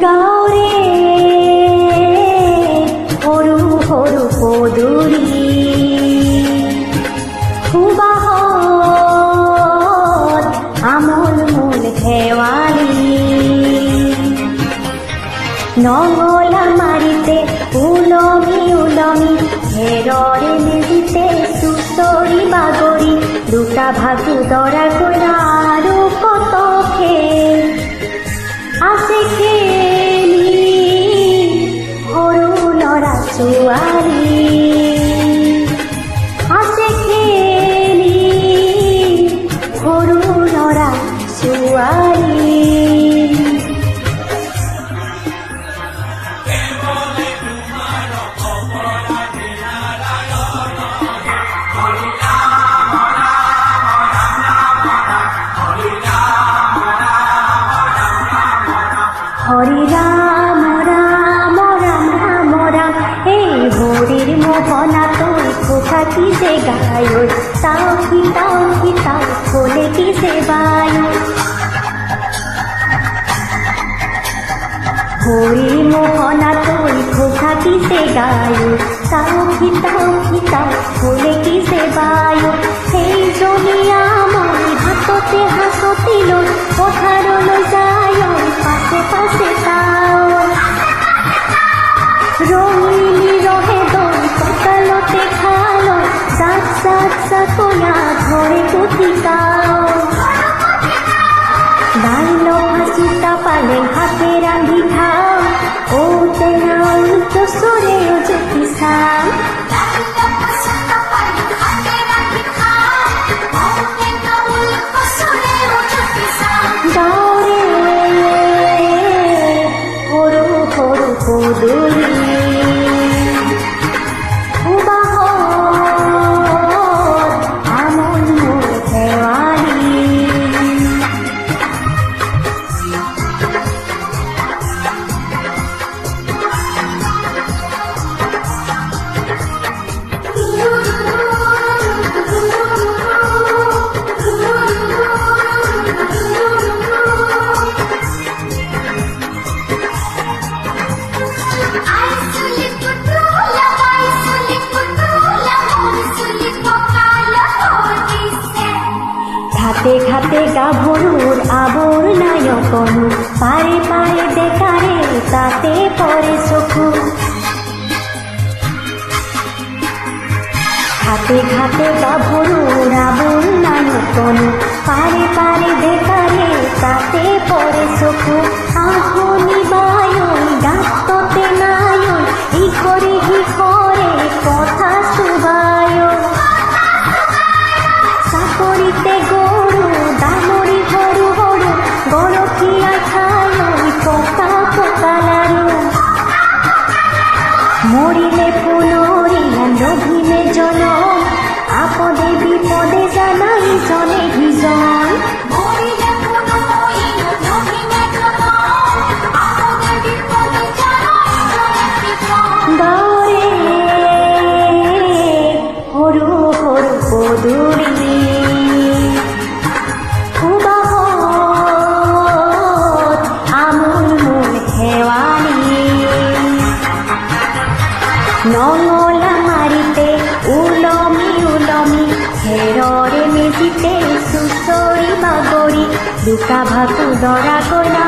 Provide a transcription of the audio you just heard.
গাওরে সৰু সৰু পদূলি সুবাহত আমোল মোল শেৱালি নঙলা মাৰিতে উলমি উলমি হেৰৰে মেজিতে চুচৰি বাগৰি দুটা ভাগু দৰা কইনা আৰু কতকে আছে খেলি সৰু ল'ৰা ছোৱালী আছে খেলি সৰু ল'ৰা ছোৱালী হৰি ৰাম ৰাম ৰাম ৰাম ৰাম এই হৰিৰ মোহনা তোৰ কোঠা কি যে গায় তাও খোলে কি যে বায় হৰিৰ মোহনা তোৰ কোঠা কি যে গায় তাও খোলে কি যে বায় সেই জনীয়া মই হাততে হাততি লৈ পথাৰলৈ যায় পাছে পাছে তাও রঙিনী রহে দই কপালতে খালো সাত সাত সাতয়া ঘরে কতিকাও ডাইল ভাজিটা পালেন হাতে রান্ধি খাও ও তেনা তো সরে জ্যোতি সাম ঘাটে ঘাটে গাভরুর আবর নায়কনু পারে পারে দেখারে তাতে পরে চকু ঘাটে ঘাটে গাভরুর আবর নায়কনু পারে পারে দেখারে তাতে পরে চকু আহনি বায়ন গাততে নায়ন ইঘরে হিঘরে কথা শুভায় চাকরিতে গরু দামরি হরু হরু গরখিয়া খায় পকা পকা লাড়ু মরিলে পুনরিয়ান রহিমে জনম আপদে বিপদে জানাই জনে ভিজন গাওরে সৰু সৰু পদূলি নঙলা মারিতে উলমি উলমি হেররে মেজিতে সুচরি বাগরি দুটা ভাতু দরা কইনা